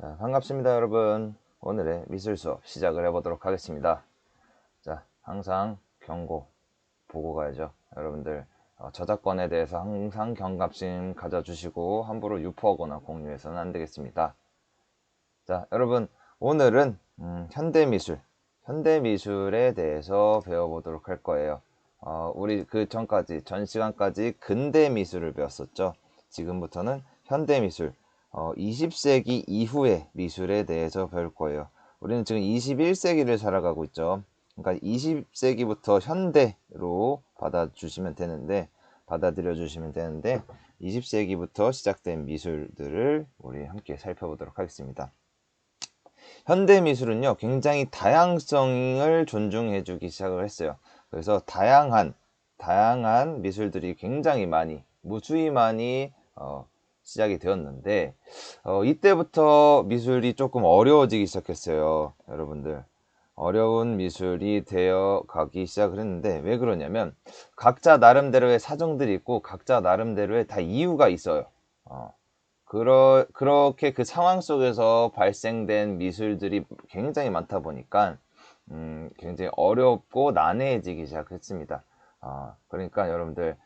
자, 반갑습니다, 여러분. 오늘의 미술 수업 시작을 해보도록 하겠습니다. 자, 항상 경고 보고 가야죠. 여러분들 저작권에 대해서 항상 경각심 가져주시고 함부로 유포하거나 공유해서는 안 되겠습니다. 자, 여러분, 오늘은 현대미술에 대해서 배워보도록 할 거예요. 우리 그 전까지, 전 시간까지 근대미술을 배웠었죠. 지금부터는 현대미술, 20세기 이후의 미술에 대해서 배울 거예요. 우리는 지금 21세기를 살아가고 있죠. 그러니까 20세기부터 현대로 받아들여 주시면 되는데, 20세기부터 시작된 미술들을 우리 함께 살펴보도록 하겠습니다. 현대미술은요, 굉장히 다양성을 존중해주기 시작을 했어요. 그래서 다양한 미술들이 굉장히 무수히 많이 시작이 되었는데, 이때부터 미술이 조금 어려워지기 시작했어요. 여러분들. 어려운 미술이 되어 가기 시작을 했는데, 왜 그러냐면, 각자 나름대로의 사정들이 있고, 각자 나름대로의 다 이유가 있어요. 그렇게 그 상황 속에서 발생된 미술들이 굉장히 많다 보니까 굉장히 어렵고 난해해지기 시작했습니다. 그러니까 여러분들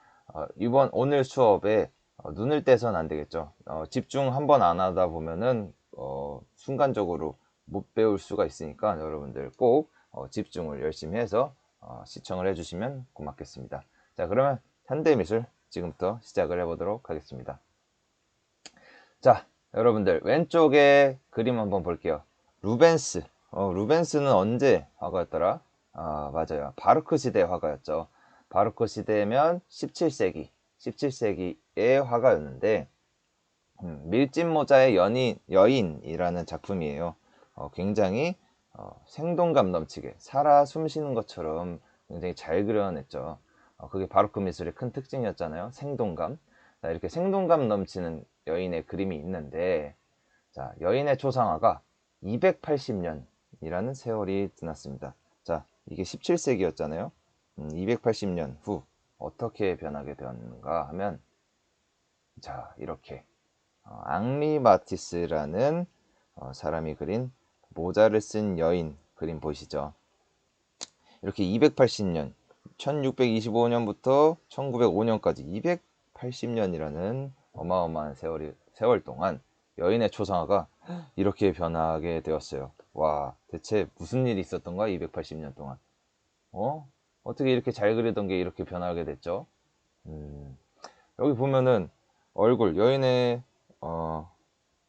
오늘 수업에 눈을 떼선 안 되겠죠. 집중 한번 안 하다 보면은 순간적으로 못 배울 수가 있으니까 여러분들 꼭 집중을 열심히 해서 시청을 해주시면 고맙겠습니다. 자, 그러면 현대미술 지금부터 시작을 해보도록 하겠습니다. 자, 여러분들 왼쪽에 그림 한번 볼게요. 루벤스. 루벤스는 언제 화가였더라? 맞아요. 바로크 시대 화가였죠. 바로크 시대면 17세기의 화가였는데, 밀짚 모자의 여인이라는 작품이에요. 굉장히 생동감 넘치게 살아 숨쉬는 것처럼 굉장히 잘 그려냈죠. 그게 바로크 미술의 큰 특징이었잖아요. 생동감. 자, 이렇게 생동감 넘치는 여인의 그림이 있는데, 자, 여인의 초상화가 280년이라는 세월이 지났습니다. 자, 이게 17세기였잖아요. 280년 후 어떻게 변하게 되었는가 하면, 자, 이렇게 앙리 마티스라는 사람이 그린 모자를 쓴 여인 그림 보이시죠? 이렇게 280년, 1625년부터 1905년까지 280년이라는 어마어마한 세월 동안 여인의 초상화가 이렇게 변하게 되었어요. 와, 대체 무슨 일이 있었던 거야? 280년 동안. 어떻게 이렇게 잘 그리던 게 이렇게 변하게 됐죠? 여기 보면은 어,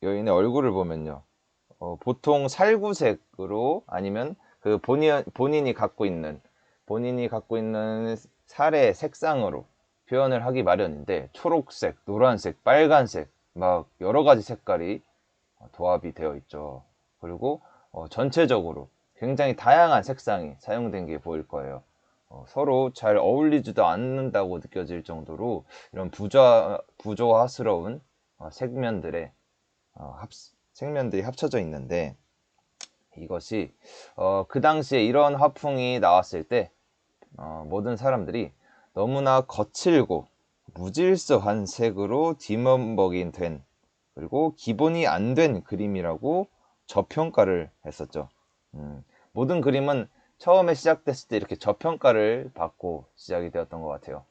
여인의 얼굴을 보면요. 보통 살구색으로 아니면 그 본인이 갖고 있는 살의 색상으로 표현을 하기 마련인데, 초록색, 노란색, 빨간색 막 여러 가지 색깔이 도합이 되어 있죠. 그리고 전체적으로 굉장히 다양한 색상이 사용된 게 보일 거예요. 서로 잘 어울리지도 않는다고 느껴질 정도로 이런 부조화스러운 색면들의 색면들이 합쳐져 있는데, 이것이 그 당시에 이런 화풍이 나왔을 때 모든 사람들이 너무나 거칠고 무질서한 색으로 뒤범벅이 된, 그리고 기본이 안 된 그림이라고 저평가를 했었죠. 모든 그림은 처음에 시작됐을 때 이렇게 저평가를 받고 시작이 되었던 것 같아요.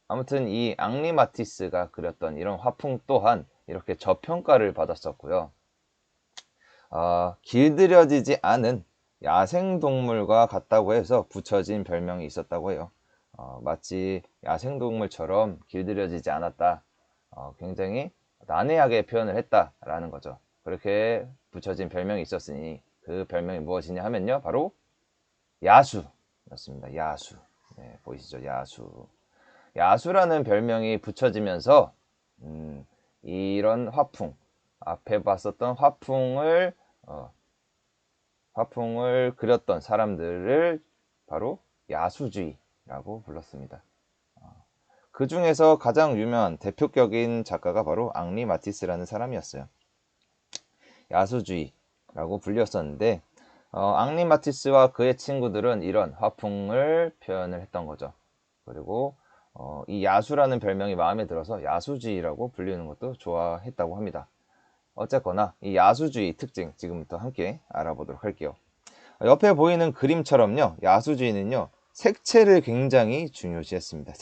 아무튼 이 앙리 마티스가 그렸던 이런 화풍 또한 이렇게 저평가를 받았었고요. 길들여지지 않은 야생동물과 같다고 해서 붙여진 별명이 있었다고 해요. 마치 야생동물처럼 길들여지지 않았다. 굉장히 난해하게 표현을 했다라는 거죠. 그렇게 붙여진 별명이 있었으니 그 별명이 무엇이냐 하면요, 바로 야수였습니다. 야수. 네, 보이시죠? 야수. 야수라는 별명이 붙여지면서 이런 앞에 봤었던 화풍을 그렸던 사람들을 바로 야수주의라고 불렀습니다. 그 중에서 가장 유명한 대표격인 작가가 바로 앙리 마티스라는 사람이었어요. 야수주의라고 불렸었는데, 앙리 마티스와 그의 친구들은 이런 화풍을 표현을 했던 거죠. 그리고 이 야수라는 별명이 마음에 들어서 야수주의라고 불리는 것도 좋아했다고 합니다. 어쨌거나 이 야수주의 특징 지금부터 함께 알아보도록 할게요. 옆에 보이는 그림처럼요, 야수주의는요, 색채를 굉장히 중요시했습니다.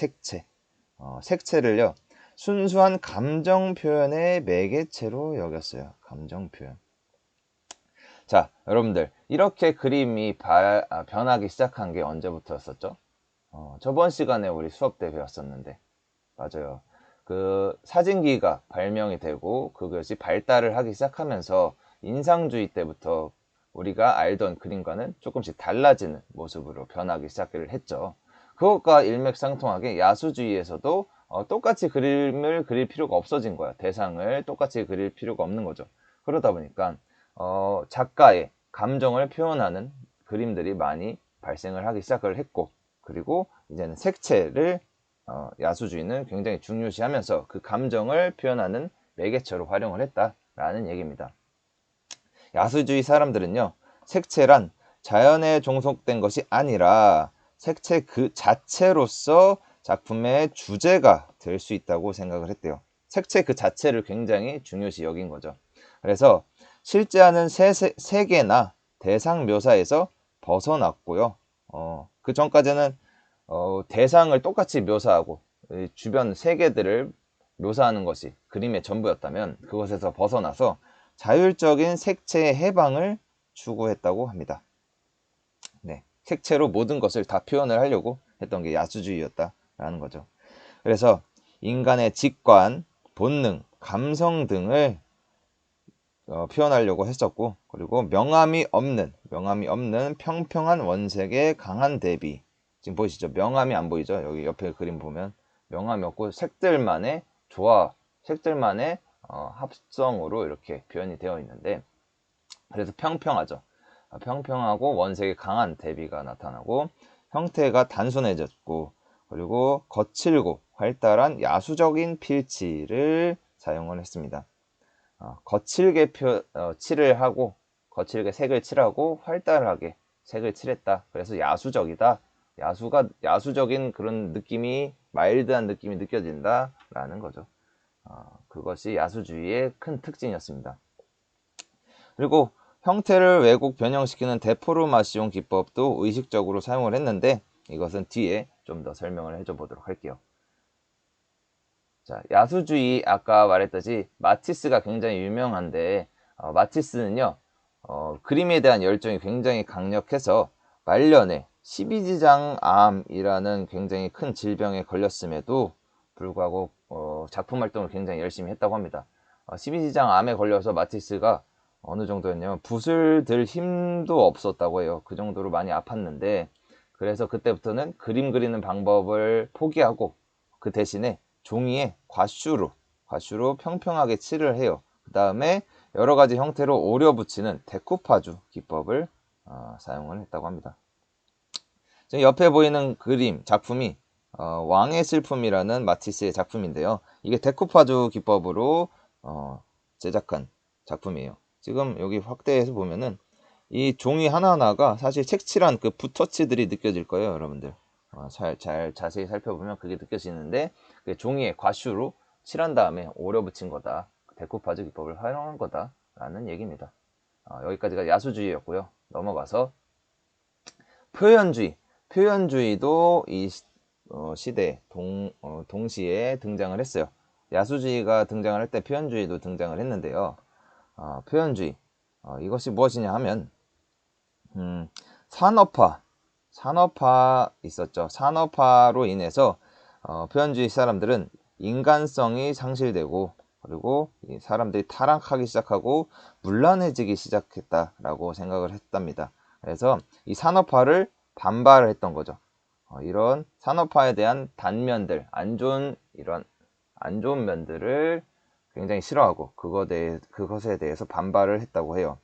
색채를요, 순수한 감정 표현의 매개체로 여겼어요. 감정 표현. 자, 여러분들, 이렇게 그림이 변하기 시작한 게 언제부터였었죠? 저번 시간에 우리 수업 때 배웠었는데, 맞아요. 그 사진기가 발명이 되고 그것이 발달을 하기 시작하면서 인상주의 때부터 우리가 알던 그림과는 조금씩 달라지는 모습으로 변하기 시작을 했죠. 그것과 일맥상통하게 야수주의에서도 똑같이 그림을 그릴 필요가 없어진 거야. 대상을 똑같이 그릴 필요가 없는 거죠. 그러다 보니까 작가의 감정을 표현하는 그림들이 많이 발생을 하기 시작을 했고, 그리고 이제는 색채를 야수주의는 굉장히 중요시하면서 그 감정을 표현하는 매개체로 활용을 했다라는 얘기입니다. 야수주의 사람들은요, 색채란 자연에 종속된 것이 아니라 색채 그 자체로서 작품의 주제가 될 수 있다고 생각을 했대요. 색채 그 자체를 굉장히 중요시 여긴 거죠. 그래서 실제하는 세계나 대상 묘사에서 벗어났고요. 그 전까지는 대상을 똑같이 묘사하고 주변 세계들을 묘사하는 것이 그림의 전부였다면, 그것에서 벗어나서 자율적인 색채의 해방을 추구했다고 합니다. 네, 색채로 모든 것을 다 표현을 하려고 했던 게 야수주의였다라는 거죠. 그래서 인간의 직관, 본능, 감성 등을 표현하려고 했었고, 그리고 명암이 없는 평평한 원색의 강한 대비. 지금 보이시죠? 명암이 안 보이죠? 여기 옆에 그림 보면 명암이 없고 색들만의 조화, 색들만의 합성으로 이렇게 표현이 되어 있는데, 그래서 평평하죠. 평평하고 원색의 강한 대비가 나타나고, 형태가 단순해졌고, 그리고 거칠고 활달한 야수적인 필치를 사용을 했습니다. 거칠게 칠을 하고, 거칠게 색을 칠하고 활달하게 색을 칠했다. 그래서 야수적이다. 야수적인 그런 느낌이, 마일드한 느낌이 느껴진다라는 거죠. 그것이 야수주의의 큰 특징이었습니다. 그리고 형태를 왜곡 변형시키는 데포르마시온 기법도 의식적으로 사용을 했는데, 이것은 뒤에 좀 더 설명을 해줘 보도록 할게요. 자, 야수주의 아까 말했듯이 마티스가 굉장히 유명한데, 마티스는요, 그림에 대한 열정이 굉장히 강력해서 말년에 12지장암이라는 굉장히 큰 질병에 걸렸음에도 불구하고 작품 활동을 굉장히 열심히 했다고 합니다. 12지장암에 걸려서 마티스가 어느 정도였냐면 붓을 들 힘도 없었다고 해요. 그 정도로 많이 아팠는데, 그래서 그때부터는 그림 그리는 방법을 포기하고 그 대신에 종이에 과슈로 평평하게 칠을 해요. 그 다음에 여러 가지 형태로 오려 붙이는 데쿠파주 기법을 사용을 했다고 합니다. 지금 옆에 보이는 그림 작품이 왕의 슬픔이라는 마티스의 작품인데요. 이게 데쿠파주 기법으로 제작한 작품이에요. 지금 여기 확대해서 보면은 이 종이 하나하나가 사실 색칠한 그 붓터치들이 느껴질 거예요, 여러분들. 잘 자세히 살펴보면 그게 느껴지는데, 그게 종이에 과슈로 칠한 다음에 오려 붙인 거다. 데쿠파주 기법을 활용한 거다라는 얘기입니다. 여기까지가 야수주의였고요. 넘어가서 표현주의도 이 시대 동시에 등장을 했어요. 야수주의가 등장을 할 때 표현주의도 등장을 했는데요. 표현주의, 이것이 무엇이냐 하면 산업화 있었죠. 산업화로 인해서 표현주의 사람들은 인간성이 상실되고, 그리고 이 사람들이 타락하기 시작하고 문란해지기 시작했다라고 생각을 했답니다. 그래서 이 산업화를 반발을 했던 거죠. 이런 산업화에 대한 단면들, 안 좋은 면들을 굉장히 싫어하고 그것에 대해서 반발을 했다고 해요.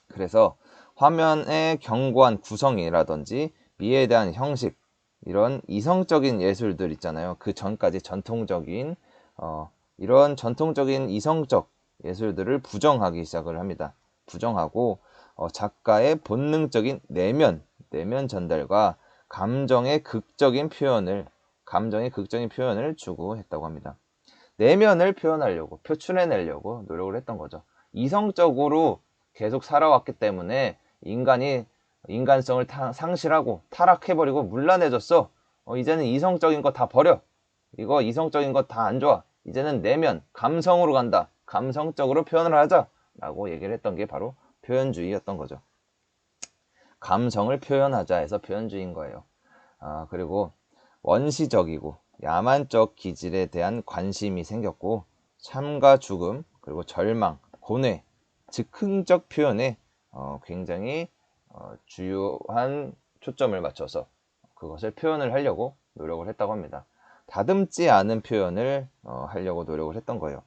그래서 화면의 견고한 구성이라든지 미에 대한 형식, 이런 이성적인 예술들 있잖아요. 그 전까지 이런 전통적인 이성적 예술들을 부정하기 시작을 합니다. 부정하고 작가의 본능적인 내면 전달과 감정의 극적인 표현을 추구했다고 합니다. 내면을 표현하려고, 표출해내려고 노력을 했던 거죠. 이성적으로 계속 살아왔기 때문에 인간이 인간성을 상실하고 타락해버리고 문란해졌어. 이제는 이성적인 거 다 버려. 이거 이성적인 거 다 안 좋아. 이제는 내면, 감성으로 간다. 감성적으로 표현을 하자. 라고 얘기를 했던 게 바로 표현주의였던 거죠. 감성을 표현하자 해서 표현주의인 거예요. 그리고 원시적이고 야만적 기질에 대한 관심이 생겼고, 삶과 죽음, 그리고 절망, 고뇌, 즉흥적 표현에 굉장히 주요한 초점을 맞춰서 그것을 표현을 하려고 노력을 했다고 합니다. 다듬지 않은 표현을 하려고 노력을 했던 거예요.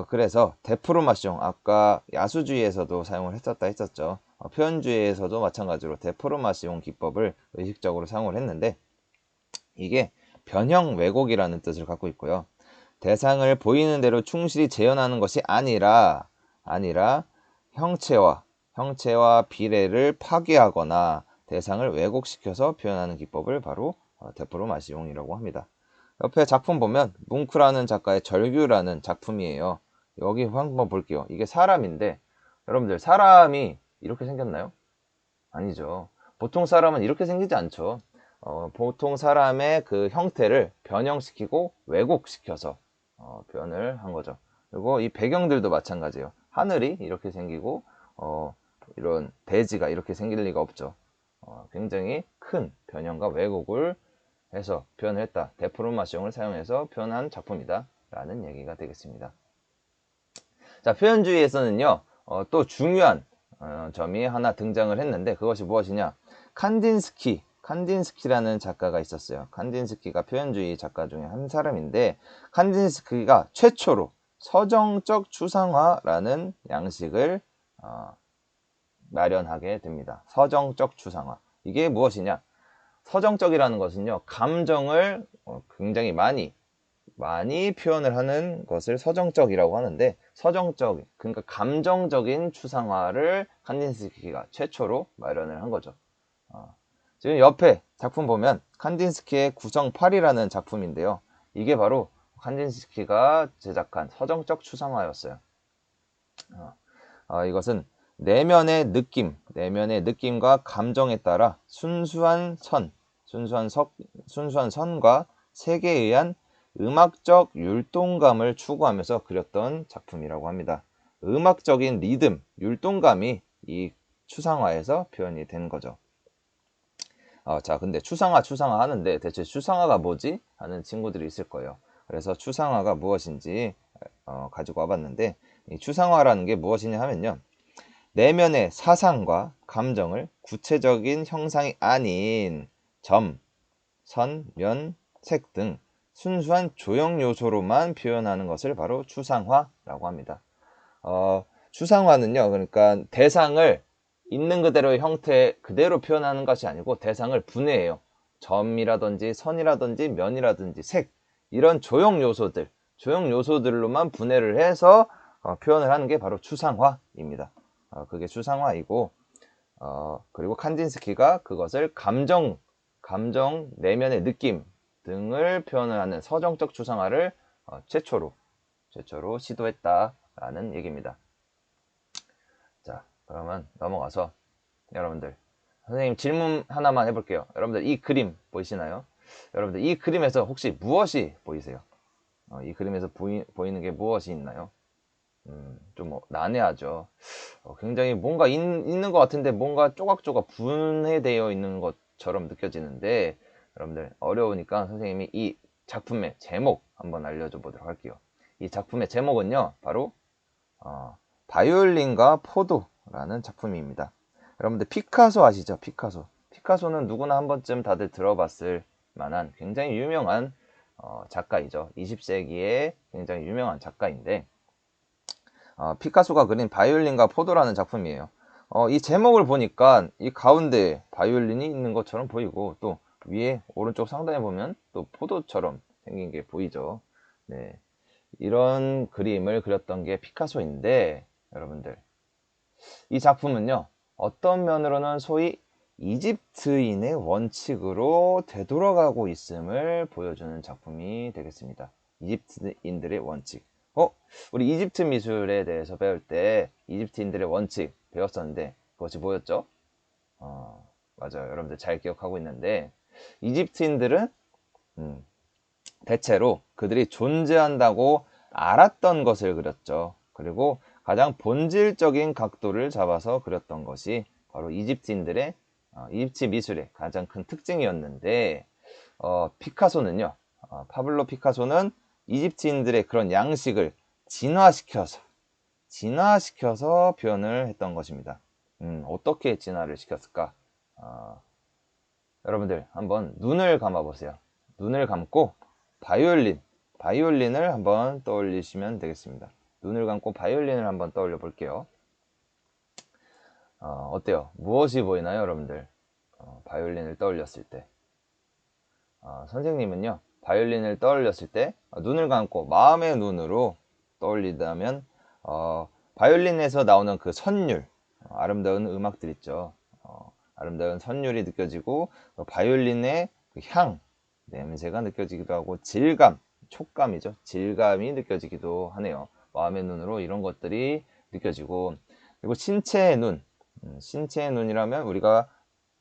그래서 데프로마숑, 아까 야수주의에서도 사용을 했었다 했었죠. 표현주의에서도 마찬가지로 데프로마시옹 기법을 의식적으로 사용을 했는데, 이게 변형 왜곡이라는 뜻을 갖고 있고요. 대상을 보이는 대로 충실히 재현하는 것이 아니라 형체와 비례를 파괴하거나 대상을 왜곡시켜서 표현하는 기법을 바로 데프로마시옹이라고 합니다. 옆에 작품 보면 뭉크라는 작가의 절규라는 작품이에요. 여기 한번 볼게요. 이게 사람인데, 여러분들 사람이 이렇게 생겼나요? 아니죠. 보통 사람은 이렇게 생기지 않죠. 보통 사람의 그 형태를 변형시키고 왜곡시켜서 표현을 한 거죠. 그리고 이 배경들도 마찬가지예요. 하늘이 이렇게 생기고 이런 대지가 이렇게 생길 리가 없죠. 굉장히 큰 변형과 왜곡을 해서 표현을 했다. 데프로마시옹을 사용해서 표현한 작품이다. 라는 얘기가 되겠습니다. 자, 표현주의에서는요, 또 중요한 점이 하나 등장을 했는데, 그것이 무엇이냐? 칸딘스키라는 작가가 있었어요. 칸딘스키가 표현주의 작가 중에 한 사람인데, 칸딘스키가 최초로 서정적 추상화라는 양식을 마련하게 됩니다. 서정적 추상화. 이게 무엇이냐? 서정적이라는 것은요, 감정을 굉장히 많이 표현을 하는 것을 서정적이라고 하는데, 서정적, 그러니까 감정적인 추상화를 칸딘스키가 최초로 마련을 한 거죠. 지금 옆에 작품 보면 칸딘스키의 구성8이라는 작품인데요. 이게 바로 칸딘스키가 제작한 서정적 추상화였어요. 이것은 내면의 느낌과 감정에 따라 순수한 선과 색에 의한 음악적 율동감을 추구하면서 그렸던 작품이라고 합니다. 음악적인 리듬, 율동감이 이 추상화에서 표현이 되는 거죠. 자, 근데 추상화 하는데 대체 추상화가 뭐지? 하는 친구들이 있을 거예요. 그래서 추상화가 무엇인지 가지고 와봤는데, 이 추상화라는 게 무엇이냐 하면요, 내면의 사상과 감정을 구체적인 형상이 아닌 점, 선, 면, 색 등 순수한 조형 요소로만 표현하는 것을 바로 추상화라고 합니다. 추상화는요, 그러니까 대상을 있는 그대로의 형태 그대로 표현하는 것이 아니고 대상을 분해해요. 점이라든지 선이라든지 면이라든지 색, 이런 조형 요소들로만 분해를 해서 표현을 하는 게 바로 추상화입니다. 그게 추상화이고, 그리고 칸딘스키가 그것을 감정, 내면의 느낌 등을 표현을 하는 서정적 추상화를 최초로 시도했다라는 얘기입니다. 자, 그러면 넘어가서 여러분들, 선생님 질문 하나만 해볼게요. 여러분들 이 그림 보이시나요? 여러분들 이 그림에서 혹시 무엇이 보이세요? 이 그림에서 보이는 게 무엇이 있나요? 좀 난해하죠. 굉장히 뭔가 있는 것 같은데 뭔가 조각조각 분해되어 있는 것처럼 느껴지는데, 여러분들 어려우니까 선생님이 이 작품의 제목 한번 알려줘 보도록 할게요. 이 작품의 제목은요, 바로 바이올린과 포도라는 작품입니다. 여러분들 피카소 아시죠? 피카소는 누구나 한 번쯤 다들 들어봤을 만한 굉장히 유명한 작가이죠. 20세기에 굉장히 유명한 작가인데, 피카소가 그린 바이올린과 포도라는 작품이에요. 이 제목을 보니까 이 가운데 바이올린이 있는 것처럼 보이고, 또 위에 오른쪽 상단에 보면 또 포도처럼 생긴 게 보이죠. 네, 이런 그림을 그렸던 게 피카소인데, 여러분들 이 작품은요, 어떤 면으로는 소위 이집트인의 원칙으로 되돌아가고 있음을 보여주는 작품이 되겠습니다. 이집트인들의 원칙. 우리 이집트 미술에 대해서 배울 때 이집트인들의 원칙 배웠었는데 그것이 뭐였죠? 맞아요. 여러분들 잘 기억하고 있는데 이집트인들은 대체로 그들이 존재한다고 알았던 것을 그렸죠. 그리고 가장 본질적인 각도를 잡아서 그렸던 것이 바로 이집트인들의 이집트 미술의 가장 큰 특징이었는데 피카소는요. 파블로 피카소는 이집트인들의 그런 양식을 진화시켜서 표현을 했던 것입니다. 어떻게 진화를 시켰을까? 여러분들 한번 눈을 감아 보세요. 눈을 감고 바이올린을 한번 떠올리시면 되겠습니다. 눈을 감고 바이올린을 한번 떠올려 볼게요. 어때요? 무엇이 보이나요, 여러분들? 바이올린을 떠올렸을 때. 선생님은요, 바이올린을 떠올렸을 때 눈을 감고 마음의 눈으로 떠올리다면 바이올린에서 나오는 그 선율, 아름다운 음악들 있죠. 아름다운 선율이 느껴지고 바이올린의 그 향, 냄새가 느껴지기도 하고 질감, 촉감이죠. 질감이 느껴지기도 하네요. 마음의 눈으로 이런 것들이 느껴지고 그리고 신체의 눈이라면 우리가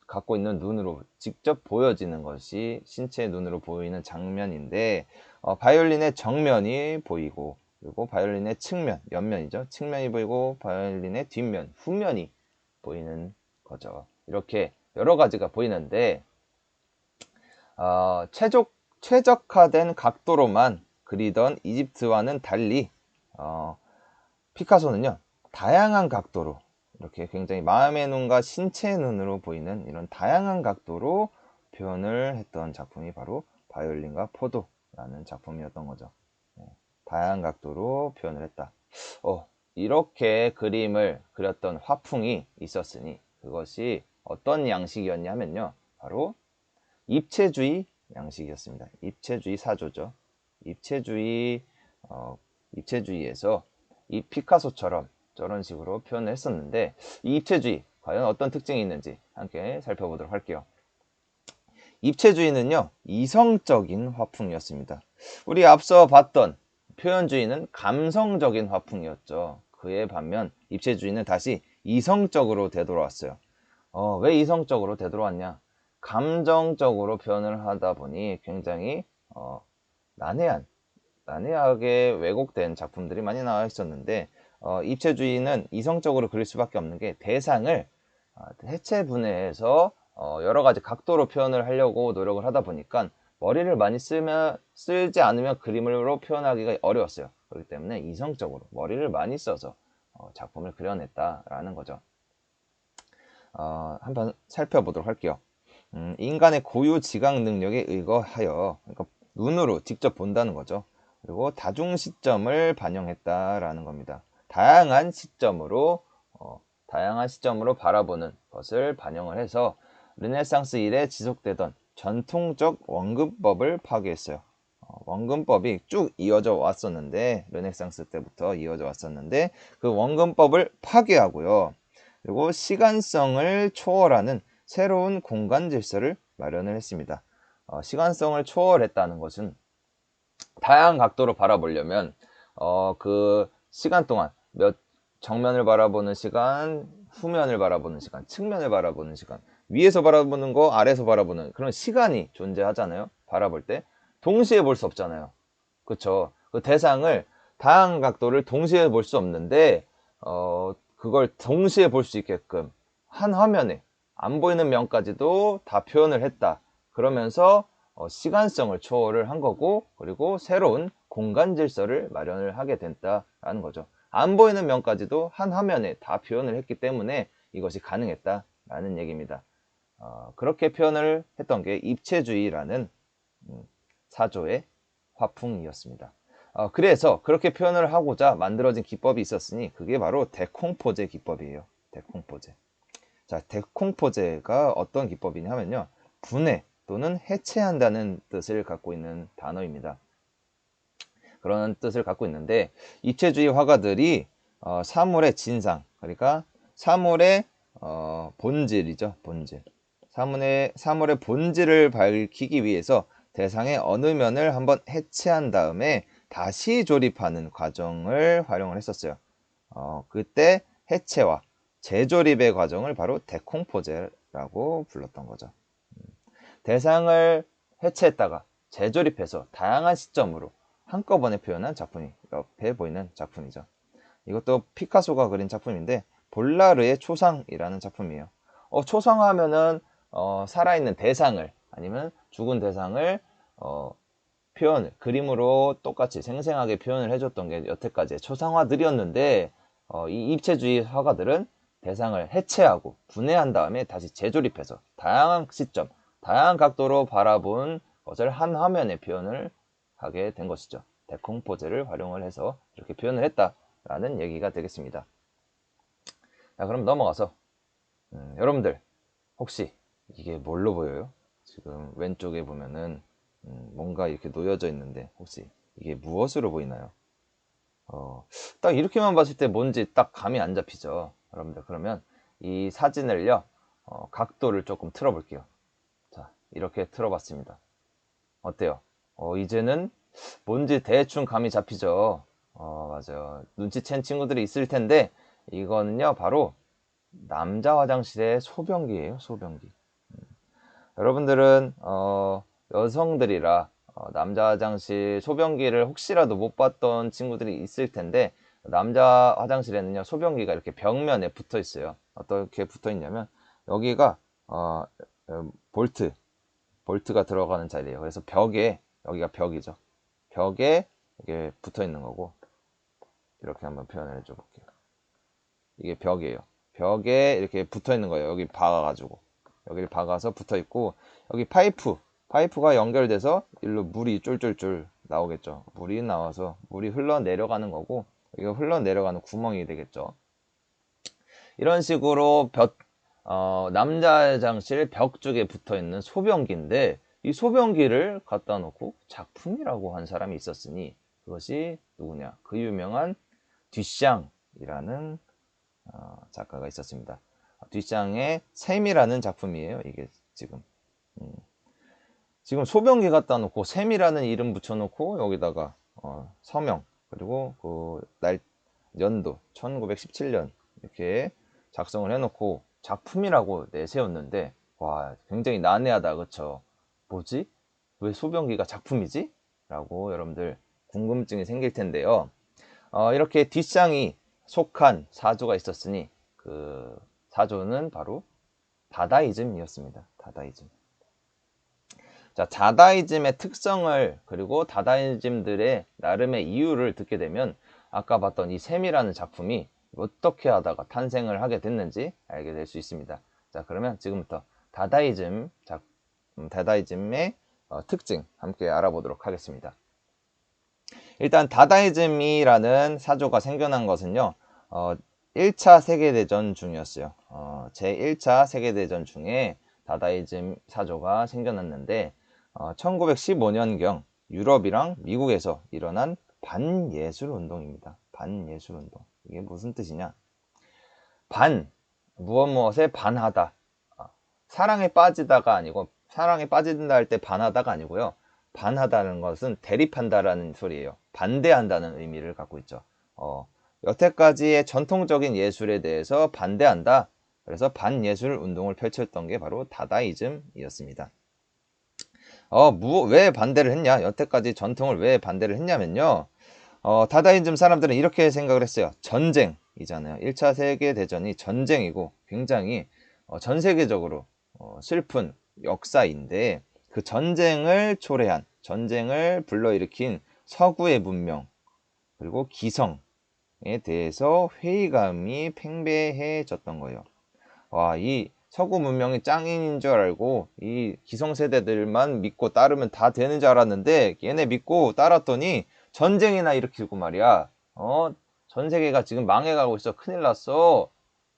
갖고 있는 눈으로 직접 보여지는 것이 신체의 눈으로 보이는 장면인데 바이올린의 정면이 보이고 그리고 바이올린의 측면, 옆면이죠. 측면이 보이고 바이올린의 뒷면, 후면이 보이는 거죠. 이렇게 여러 가지가 보이는데 최적화된 각도로만 그리던 이집트와는 달리 피카소는요 다양한 각도로 이렇게 굉장히 마음의 눈과 신체의 눈으로 보이는 이런 다양한 각도로 표현을 했던 작품이 바로 바이올린과 포도라는 작품이었던 거죠. 다양한 각도로 표현을 했다. 이렇게 그림을 그렸던 화풍이 있었으니 그것이 어떤 양식이었냐 하면요. 바로 입체주의 양식이었습니다. 입체주의 사조죠. 입체주의에서 이 피카소처럼 저런 식으로 표현을 했었는데 이 입체주의 과연 어떤 특징이 있는지 함께 살펴보도록 할게요. 입체주의는요 이성적인 화풍이었습니다. 우리 앞서 봤던 표현주의는 감성적인 화풍이었죠. 그에 반면 입체주의는 다시 이성적으로 되돌아왔어요. 왜 이성적으로 되돌아왔냐? 감정적으로 표현을 하다 보니 굉장히 난해하게 왜곡된 작품들이 많이 나와 있었는데 입체주의는 이성적으로 그릴 수밖에 없는 게 대상을 해체 분해해서 여러 가지 각도로 표현을 하려고 노력을 하다 보니까 머리를 많이 쓰지 않으면 그림으로 표현하기가 어려웠어요. 그렇기 때문에 이성적으로 머리를 많이 써서 작품을 그려냈다라는 거죠. 한번 살펴보도록 할게요. 인간의 고유 지각 능력에 의거하여 그러니까 눈으로 직접 본다는 거죠. 그리고 다중 시점을 반영했다라는 겁니다. 다양한 시점으로 바라보는 것을 반영을 해서 르네상스 이래 지속되던 전통적 원근법을 파괴했어요. 원근법이 쭉 이어져 왔었는데 르네상스 때부터 이어져 왔었는데 그 원근법을 파괴하고요. 그리고 시간성을 초월하는 새로운 공간 질서를 마련을 했습니다. 시간성을 초월했다는 것은 다양한 각도로 바라보려면 그 시간 동안 정면을 바라보는 시간, 후면을 바라보는 시간, 측면을 바라보는 시간, 위에서 바라보는 거, 아래에서 바라보는 그런 시간이 존재하잖아요. 바라볼 때 동시에 볼 수 없잖아요. 그렇죠? 그 대상을 다양한 각도를 동시에 볼 수 없는데 그걸 동시에 볼 수 있게끔 한 화면에 안 보이는 면까지도 다 표현을 했다. 그러면서 시간성을 초월을 한 거고 그리고 새로운 공간 질서를 마련을 하게 됐다라는 거죠. 안 보이는 면까지도 한 화면에 다 표현을 했기 때문에 이것이 가능했다라는 얘기입니다. 그렇게 표현을 했던 게 입체주의라는 사조의 화풍이었습니다. 그래서 그렇게 표현을 하고자 만들어진 기법이 있었으니 그게 바로 데콩포제 기법이에요. 데콩포제. 자, 데콩포제가 어떤 기법이냐 하면요. 분해 또는 해체한다는 뜻을 갖고 있는 단어입니다. 그런 뜻을 갖고 있는데 입체주의 화가들이 사물의 진상, 그러니까 사물의 본질이죠. 본질. 사물의 본질을 밝히기 위해서 대상의 어느 면을 한번 해체한 다음에 다시 조립하는 과정을 활용을 했었어요. 그때 해체와 재조립의 과정을 바로 데콩포제라고 불렀던 거죠. 대상을 해체했다가 재조립해서 다양한 시점으로 한꺼번에 표현한 작품이 옆에 보이는 작품이죠. 이것도 피카소가 그린 작품인데 볼라르의 초상이라는 작품이에요. 초상하면은 살아있는 대상을 아니면 죽은 대상을 표현을 그림으로 똑같이 생생하게 표현을 해줬던 게 여태까지의 초상화들이었는데 이 입체주의 화가들은 대상을 해체하고 분해한 다음에 다시 재조립해서 다양한 시점, 다양한 각도로 바라본 것을 한 화면에 표현을 하게 된 것이죠. 데콩포즈를 활용을 해서 이렇게 표현을 했다라는 얘기가 되겠습니다. 자, 그럼 넘어가서 여러분들 혹시 이게 뭘로 보여요? 지금 왼쪽에 보면은 뭔가 이렇게 놓여져 있는데 혹시 이게 무엇으로 보이나요? 딱 이렇게만 봤을 때 뭔지 딱 감이 안 잡히죠. 여러분들 그러면 이 사진을요 각도를 조금 틀어 볼게요. 자, 이렇게 틀어 봤습니다. 어때요? 이제는 뭔지 대충 감이 잡히죠. 맞아요. 눈치챈 친구들이 있을 텐데 이거는요 바로 남자 화장실의 소변기예요. 소변기. 여러분들은 여성들이라 남자 화장실 소변기를 혹시라도 못 봤던 친구들이 있을 텐데 남자 화장실에는요 소변기가 이렇게 벽면에 붙어 있어요. 어떻게 붙어 있냐면 여기가 볼트가 들어가는 자리예요. 그래서 벽에 여기가 벽이죠. 벽에 이게 붙어 있는 거고 이렇게 한번 표현을 해줘 볼게요. 이게 벽이에요. 벽에 이렇게 붙어 있는 거예요. 여기 박아가지고 여기를 박아서 붙어 있고 여기 파이프가 연결돼서 일로 물이 쫄쫄쫄 나오겠죠. 물이 나와서 물이 흘러내려가는 거고 이거 흘러내려가는 구멍이 되겠죠. 이런 식으로 남자 화장실 벽 쪽에 붙어 있는 소변기인데 이 소변기를 갖다 놓고 작품이라고 한 사람이 있었으니 그것이 누구냐? 그 유명한 듀샹이라는 작가가 있었습니다. 듀샹의 샘이라는 작품이에요. 이게 지금 소변기 갖다 놓고 샘이라는 이름 붙여놓고 여기다가 서명 그리고 연도 1917년 이렇게 작성을 해놓고 작품이라고 내세웠는데 와 굉장히 난해하다 그쵸? 뭐지? 왜 소변기가 작품이지? 라고 여러분들 궁금증이 생길 텐데요. 이렇게 뒷상이 속한 사조가 있었으니 그 사조는 바로 다다이즘이었습니다. 다다이즘. 자, 다다이즘의 특성을 그리고 다다이즘들의 나름의 이유를 듣게 되면 아까 봤던 이 샘이라는 작품이 어떻게 하다가 탄생을 하게 됐는지 알게 될 수 있습니다. 자, 그러면 지금부터 다다이즘의 특징 함께 알아보도록 하겠습니다. 일단 다다이즘이라는 사조가 생겨난 것은요. 1차 세계대전 중이었어요. 제1차 세계대전 중에 다다이즘 사조가 생겨났는데 1915년경 유럽이랑 미국에서 일어난 반예술 운동입니다. 반예술 운동. 이게 무슨 뜻이냐? 무엇에 반하다. 사랑에 빠지다가 아니고 사랑에 빠진다 할 때 반하다가 아니고요. 반하다는 것은 대립한다라는 소리예요. 반대한다는 의미를 갖고 있죠. 여태까지의 전통적인 예술에 대해서 반대한다. 그래서 반예술 운동을 펼쳤던 게 바로 다다이즘이었습니다. 왜 반대를 했냐? 여태까지 전통을 왜 반대를 했냐면요. 다다이즘 사람들은 이렇게 생각을 했어요. 전쟁이잖아요. 1차 세계대전이 전쟁이고 굉장히 전 세계적으로 슬픈 역사인데 그 전쟁을 초래한, 전쟁을 불러일으킨 서구의 문명, 그리고 기성에 대해서 회의감이 팽배해졌던 거예요. 와, 이 서구 문명이 짱인 줄 알고 이 기성세대들만 믿고 따르면 다 되는 줄 알았는데 얘네 믿고 따랐더니 전쟁이나 일으키고 말이야. 전 세계가 지금 망해가고 있어. 큰일 났어.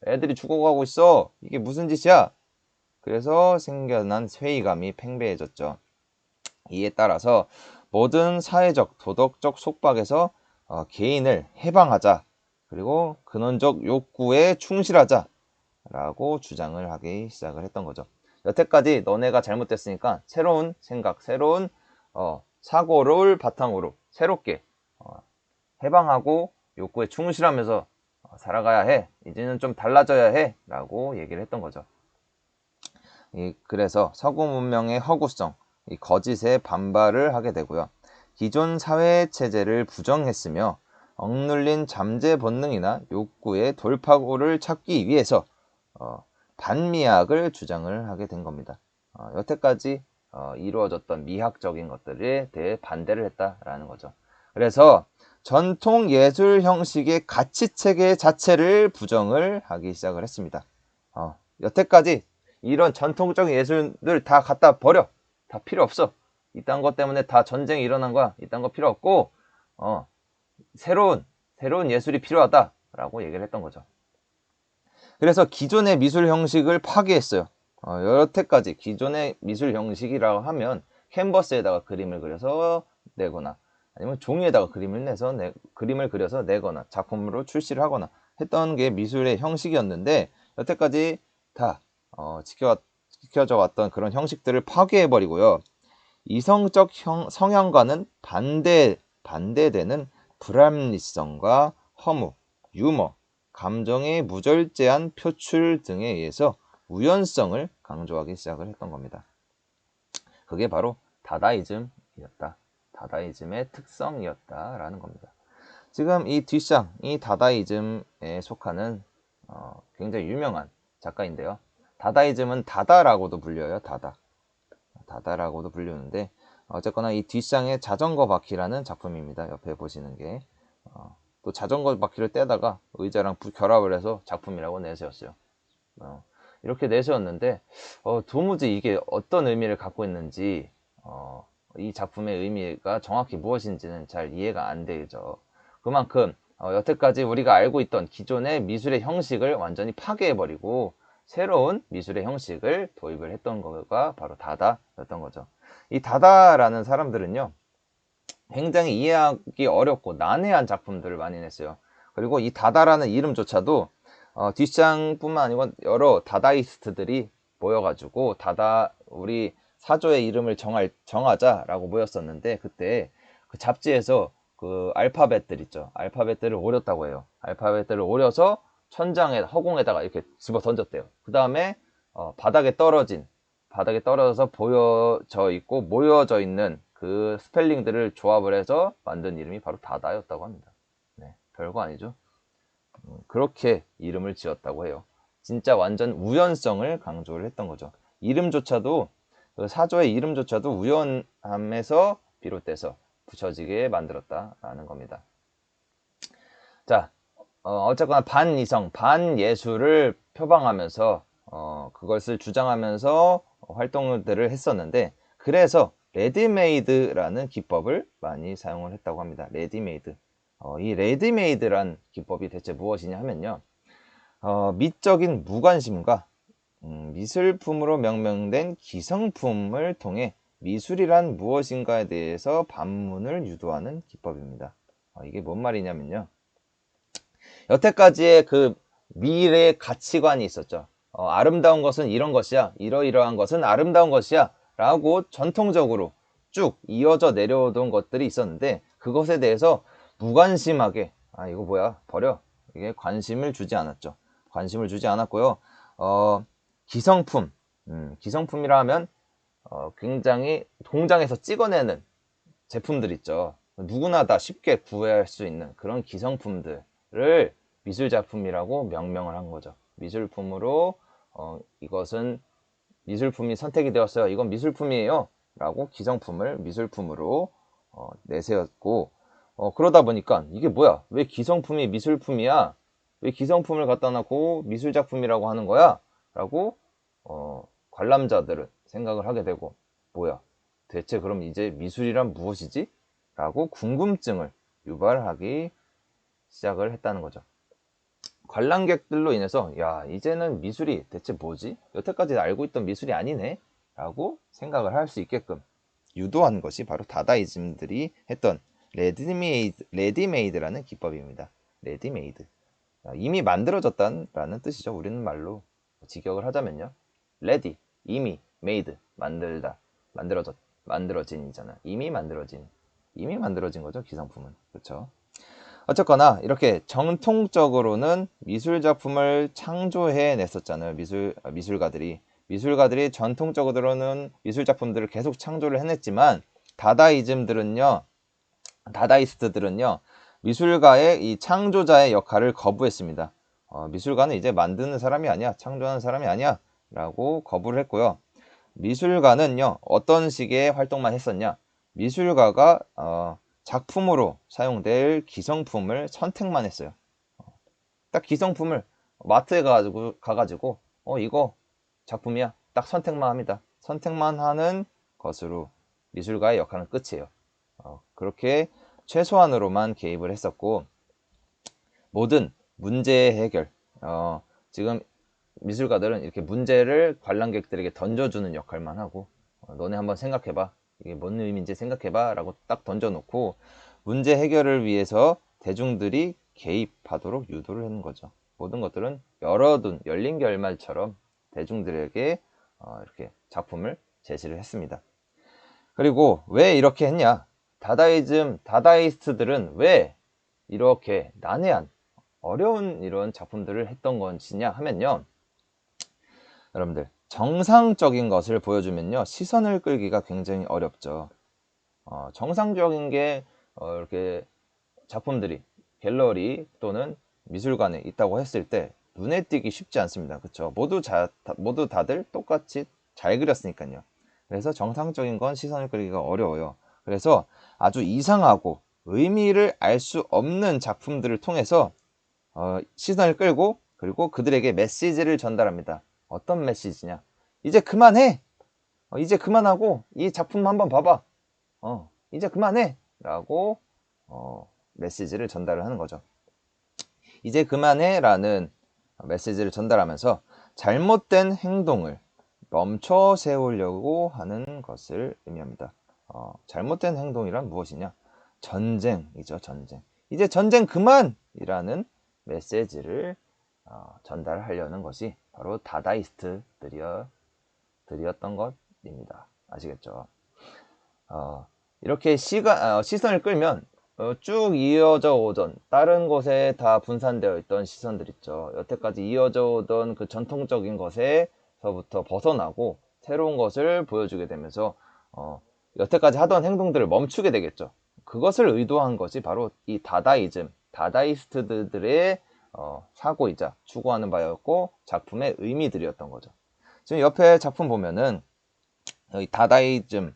애들이 죽어가고 있어. 이게 무슨 짓이야? 그래서 생겨난 회의감이 팽배해졌죠. 이에 따라서 모든 사회적, 도덕적 속박에서 개인을 해방하자. 그리고 근원적 욕구에 충실하자. 라고 주장을 하기 시작을 했던 거죠. 여태까지 너네가 잘못됐으니까 새로운 생각, 새로운 사고를 바탕으로 새롭게 해방하고 욕구에 충실하면서 살아가야 해. 이제는 좀 달라져야 해. 라고 얘기를 했던 거죠. 그래서 서구 문명의 허구성, 이 거짓에 반발을 하게 되고요. 기존 사회 체제를 부정했으며 억눌린 잠재 본능이나 욕구의 돌파구를 찾기 위해서 반미학을 주장을 하게 된 겁니다. 여태까지 이루어졌던 미학적인 것들에 대해 반대를 했다라는 거죠. 그래서 전통 예술 형식의 가치체계 자체를 부정을 하기 시작을 했습니다. 여태까지 이런 전통적인 예술들 다 갖다 버려. 다 필요 없어. 이딴 것 때문에 다 전쟁이 일어난 거야. 이딴 거 필요 없고 새로운 예술이 필요하다라고 얘기를 했던 거죠. 그래서 기존의 미술 형식을 파괴했어요. 여태까지 기존의 미술 형식이라고 하면 캔버스에다가 그림을 그려서 내거나 아니면 종이에다가 그림을 그려서 내거나 작품으로 출시를 하거나 했던 게 미술의 형식이었는데 여태까지 다 지켜져 왔던 그런 형식들을 파괴해버리고요. 이성적 성향과는 반대되는 불합리성과 허무, 유머, 감정의 무절제한 표출 등에 의해서 우연성을 강조하기 시작을 했던 겁니다. 그게 바로 다다이즘이었다. 다다이즘의 특성이었다라는 겁니다. 지금 이 뒷샹, 이 다다이즘에 속하는 굉장히 유명한 작가인데요. 다다이즘은 다다라고도 불려요. 다다라고도 불리는데 어쨌거나 이 뒷샹의 자전거 바퀴라는 작품입니다. 옆에 보시는 게 또 자전거 바퀴를 떼다가 의자랑 결합을 해서 작품이라고 내세웠어요. 이렇게 내세웠는데 도무지 이게 어떤 의미를 갖고 있는지 이 작품의 의미가 정확히 무엇인지는 잘 이해가 안 되죠. 그만큼 여태까지 우리가 알고 있던 기존의 미술의 형식을 완전히 파괴해버리고 새로운 미술의 형식을 도입을 했던 거가 바로 다다였던 거죠. 이 다다라는 사람들은요, 굉장히 이해하기 어렵고 난해한 작품들을 많이 냈어요. 그리고 이 다다라는 이름조차도 뒷샹뿐만 아니고 여러 다다이스트들이 모여가지고 우리 사조의 이름을 정하자라고 모였었는데 그때 그 잡지에서 그 알파벳들 있죠. 알파벳들을 오렸다고 해요. 알파벳들을 오려서 천장에 허공에다가 이렇게 집어 던졌대요. 그 다음에 바닥에 떨어져서 보여져 있고 모여져 있는 그 스펠링들을 조합을 해서 만든 이름이 바로 다다였다고 합니다. 네, 별거 아니죠. 그렇게 이름을 지었다고 해요. 진짜 완전 우연성을 강조를 했던 거죠. 이름조차도 그 사조의 이름조차도 우연함에서 비롯돼서 붙여지게 만들었다라는 겁니다. 자, 어쨌거나 반이성, 반예술을 표방하면서 그것을 주장하면서 활동들을 했었는데 그래서 레디메이드라는 기법을 많이 사용을 했다고 합니다. 레디메이드. 이 레디메이드란 기법이 대체 무엇이냐 하면요. 미적인 무관심과 미술품으로 명명된 기성품을 통해 미술이란 무엇인가에 대해서 반문을 유도하는 기법입니다. 이게 뭔 말이냐면요. 여태까지의 그 미래의 가치관이 있었죠. 아름다운 것은 이런 것이야. 이러이러한 것은 아름다운 것이야. 라고 전통적으로 쭉 이어져 내려오던 것들이 있었는데 그것에 대해서 무관심하게 이거 뭐야 버려. 이게 관심을 주지 않았죠. 관심을 주지 않았고요. 기성품이라 하면 굉장히 공장에서 찍어내는 제품들 있죠. 누구나 다 쉽게 구할 수 있는 그런 기성품들을 미술작품이라고 명명을 한 거죠. 미술품으로 이것은 미술품이 선택이 되었어요. 이건 미술품이에요. 라고 기성품을 미술품으로 내세웠고 그러다 보니까 이게 뭐야? 왜 기성품이 미술품이야? 왜 기성품을 갖다 놓고 미술작품이라고 하는 거야? 라고 관람자들은 생각을 하게 되고 뭐야? 대체 그럼 이제 미술이란 무엇이지? 라고 궁금증을 유발하기 시작을 했다는 거죠. 관람객들로 인해서 야 이제는 미술이 대체 뭐지? 여태까지 알고 있던 미술이 아니네? 라고 생각을 할 수 있게끔 유도한 것이 바로 다다이즘들이 했던 레디메이드라는 기법입니다. 레디메이드. 이미 만들어졌다는 뜻이죠. 우리는 말로 직역을 하자면요. 레디, 이미, 메이드, 만들다, 만들어진이잖아. 이미 만들어진 거죠, 기성품은. 그렇죠? 어쨌거나 이렇게 정통적으로는 미술 작품을 창조해 냈었잖아요. 미술가들이 전통적으로는 미술 작품들을 계속 창조를 해냈지만 다다이스트들은요 미술가의 이 창조자의 역할을 거부했습니다. 미술가는 이제 만드는 사람이 아니야, 창조하는 사람이 아니야 라고 거부를 했고요. 미술가는요 어떤 식의 활동만 했었냐, 미술가가 작품으로 사용될 기성품을 선택만 했어요. 딱 기성품을 마트에 가가지고 이거 작품이야 딱 선택만 합니다. 선택만 하는 것으로 미술가의 역할은 끝이에요. 그렇게 최소한으로만 개입을 했었고, 모든 문제 해결, 지금 미술가들은 이렇게 문제를 관람객들에게 던져주는 역할만 하고, 너네 한번 생각해봐, 이게 뭔 의미인지 생각해봐 라고 딱 던져놓고 문제 해결을 위해서 대중들이 개입하도록 유도를 하는 거죠. 모든 것들은 열린 결말처럼 대중들에게 이렇게 작품을 제시를 했습니다. 그리고 왜 이렇게 했냐, 다다이스트들은 왜 이렇게 난해한 어려운 이런 작품들을 했던 것이냐 하면요, 여러분들 정상적인 것을 보여주면요 시선을 끌기가 굉장히 어렵죠. 정상적인 게 이렇게 작품들이 갤러리 또는 미술관에 있다고 했을 때 눈에 띄기 쉽지 않습니다. 그렇죠? 모두 다들 똑같이 잘 그렸으니까요. 그래서 정상적인 건 시선을 끌기가 어려워요. 그래서 아주 이상하고 의미를 알 수 없는 작품들을 통해서 시선을 끌고, 그리고 그들에게 메시지를 전달합니다. 어떤 메시지냐? 이제 그만해! 이제 그만하고 이 작품 한번 봐봐! 이제 그만해! 라고 메시지를 전달을 하는 거죠. 이제 그만해! 라는 메시지를 전달하면서 잘못된 행동을 멈춰 세우려고 하는 것을 의미합니다. 잘못된 행동이란 무엇이냐? 전쟁이죠, 전쟁. 이제 전쟁 그만! 이라는 메시지를 전달하려는 것이 바로 다다이스트들이었던 것입니다. 아시겠죠? 이렇게 시선을 끌면 쭉 이어져 오던 다른 곳에 다 분산되어 있던 시선들 있죠. 여태까지 이어져 오던 그 전통적인 것에서부터 벗어나고 새로운 것을 보여주게 되면서 여태까지 하던 행동들을 멈추게 되겠죠. 그것을 의도한 것이 바로 이 다다이스트들의 사고이자 추구하는 바였고 작품의 의미들이었던 거죠. 지금 옆에 작품 보면은 이 다다이즘에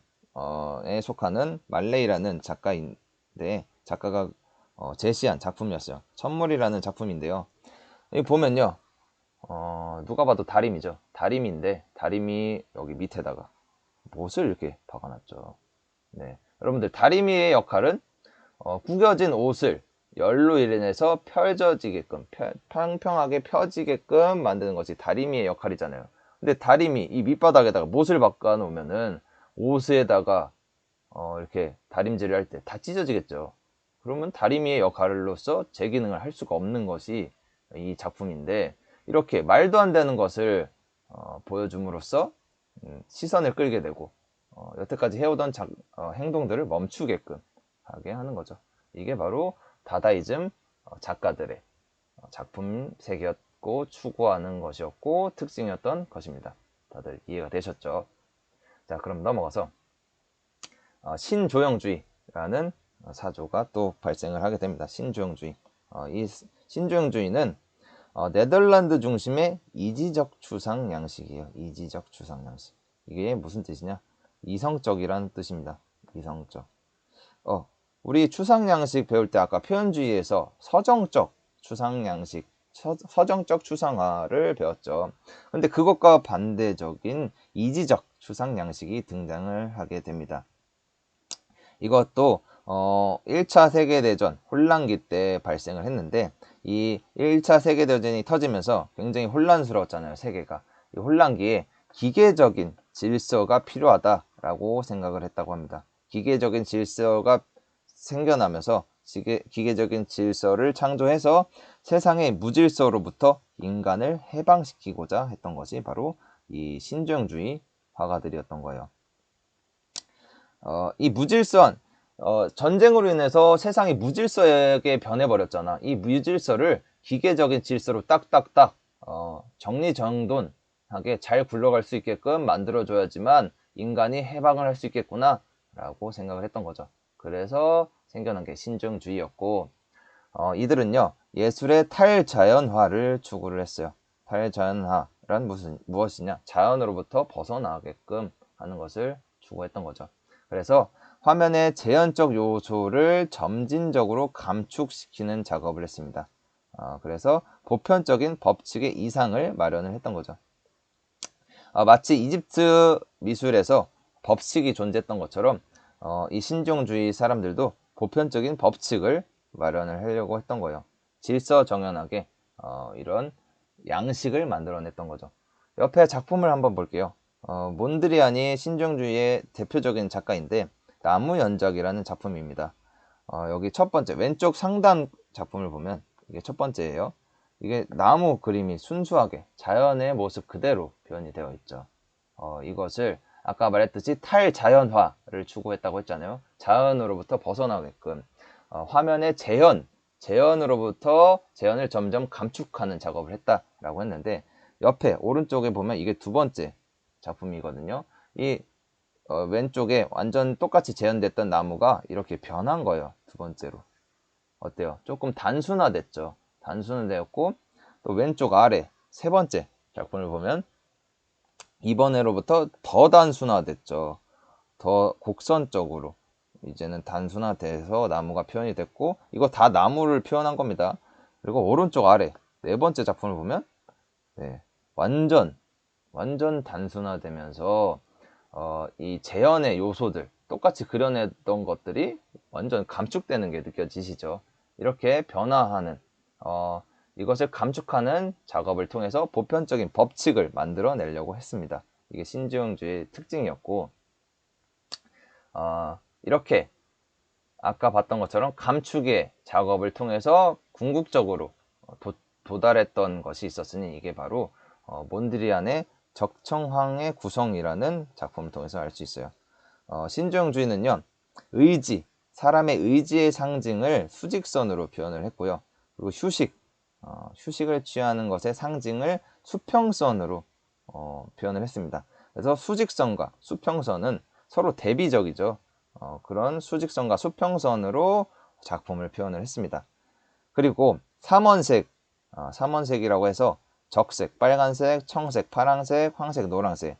속하는 말레이라는 작가인데, 작가가 제시한 작품이었어요. 천물이라는 작품인데요. 여기 보면요, 누가 봐도 다림이죠. 다림인데 다림이 여기 밑에다가 못을 이렇게 박아놨죠. 네, 여러분들 다리미의 역할은 구겨진 옷을 열로 인해서 펼쳐지게끔 평평하게 펴지게끔 만드는 것이 다리미의 역할이잖아요. 근데 다리미 이 밑바닥에다가 못을 박아 놓으면은 옷에다가 이렇게 다림질을 할 때 다 찢어지겠죠. 그러면 다리미의 역할로서 제 기능을 할 수가 없는 것이 이 작품인데, 이렇게 말도 안 되는 것을 보여줌으로써 시선을 끌게 되고 여태까지 해오던 행동들을 멈추게끔 하게 하는 거죠. 이게 바로 다다이즘 작가들의 작품 세계였고 추구하는 것이었고 특징이었던 것입니다. 다들 이해가 되셨죠? 자, 그럼 넘어가서 신조형주의라는 사조가 또 발생을 하게 됩니다. 신조형주의. 이 신조형주의는 네덜란드 중심의 이지적 추상 양식이에요. 이지적 추상 양식. 이게 무슨 뜻이냐? 이성적이라는 뜻입니다. 이성적. 우리 추상 양식 배울 때 아까 표현주의에서 서정적 추상 양식, 서정적 추상화를 배웠죠. 근데 그것과 반대적인 이지적 추상 양식이 등장을 하게 됩니다. 이것도 1차 세계대전 혼란기 때 발생을 했는데, 이 1차 세계대전이 터지면서 굉장히 혼란스러웠잖아요, 세계가. 이 혼란기에 기계적인 질서가 필요하다라고 생각을 했다고 합니다. 기계적인 질서가 생겨나면서 기계적인 질서를 창조해서 세상의 무질서로부터 인간을 해방시키고자 했던 것이 바로 이 신조형주의 화가들이었던 거예요. 이 무질서한 전쟁으로 인해서 세상이 무질서하게 변해버렸잖아. 이 무질서를 기계적인 질서로 딱딱딱 정리정돈하게 잘 굴러갈 수 있게끔 만들어줘야지만 인간이 해방을 할 수 있겠구나 라고 생각을 했던 거죠. 그래서 생겨난 게 신중주의였고, 이들은요 예술의 탈자연화를 추구를 했어요. 탈자연화란 무엇이냐? 자연으로부터 벗어나게끔 하는 것을 추구했던 거죠. 그래서 화면의 재현적 요소를 점진적으로 감축시키는 작업을 했습니다. 그래서 보편적인 법칙의 이상을 마련을 했던 거죠. 마치 이집트 미술에서 법칙이 존재했던 것처럼 이 신종주의 사람들도 보편적인 법칙을 마련을 하려고 했던 거예요. 질서정연하게 이런 양식을 만들어냈던 거죠. 옆에 작품을 한번 볼게요. 몬드리안이 신종주의의 대표적인 작가인데 나무 연작이라는 작품입니다. 여기 첫 번째 왼쪽 상단 작품을 보면 이게 첫 번째예요. 이게 나무 그림이 순수하게 자연의 모습 그대로 표현이 되어 있죠. 이것을 아까 말했듯이 탈자연화를 추구했다고 했잖아요. 자연으로부터 벗어나게끔 화면의 재현으로부터 재현을 점점 감축하는 작업을 했다라고 했는데 옆에 오른쪽에 보면 이게 두 번째 작품이거든요. 이 왼쪽에 완전 똑같이 재현됐던 나무가 이렇게 변한 거예요. 두 번째로. 어때요? 조금 단순화됐죠. 단순화되었고 또 왼쪽 아래 세 번째 작품을 보면 이번에로부터 더 단순화됐죠. 더 곡선적으로 이제는 단순화돼서 나무가 표현이 됐고 이거 다 나무를 표현한 겁니다. 그리고 오른쪽 아래 네 번째 작품을 보면 네, 완전 단순화되면서 이 재현의 요소들 똑같이 그려냈던 것들이 완전 감축되는 게 느껴지시죠. 이렇게 변화하는 이것을 감축하는 작업을 통해서 보편적인 법칙을 만들어내려고 했습니다. 이게 신중주의의 특징이었고 이렇게 아까 봤던 것처럼 감축의 작업을 통해서 궁극적으로 도달했던 것이 있었으니 이게 바로 몬드리안의 적청황의 구성이라는 작품을 통해서 알 수 있어요. 신중주의는요 의지, 사람의 의지의 상징을 수직선으로 표현을 했고요. 그리고 휴식을 취하는 것의 상징을 수평선으로 표현을 했습니다. 그래서 수직선과 수평선은 서로 대비적이죠. 그런 수직선과 수평선으로 작품을 표현을 했습니다. 그리고 삼원색이라고 해서 적색, 빨간색, 청색, 파란색, 황색, 노란색,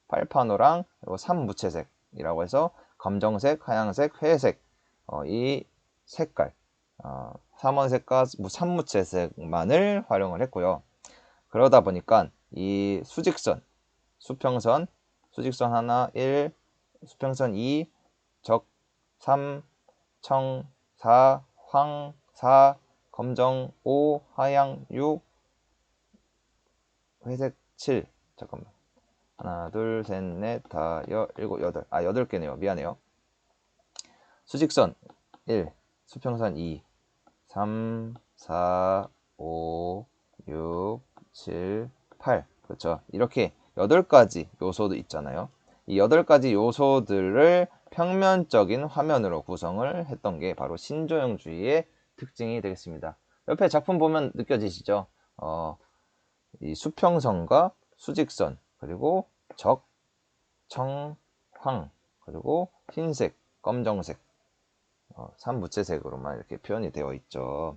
빨파노랑 그리고 삼무채색이라고 해서 검정색, 하얀색, 회색 이 색깔 삼원색과 삼무채색만을 활용을 했고요. 그러다 보니까 이 수직선, 수평선 하나 1, 수평선 2, 적 3, 청 4, 황 4, 검정 5, 하양 6, 회색 7. 잠깐만. 하나, 둘, 셋, 넷, 다, 일곱, 여덟. 8개네요. 미안해요. 수직선 1, 수평선 2, 3, 4, 5, 6, 7, 8. 그렇죠. 이렇게 8가지 요소도 있잖아요. 이 8가지 요소들을 평면적인 화면으로 구성을 했던 게 바로 신조형주의의 특징이 되겠습니다. 옆에 작품 보면 느껴지시죠? 이 수평선과 수직선, 그리고 적, 청, 황, 그리고 흰색, 검정색, 삼무채색으로만 이렇게 표현이 되어 있죠.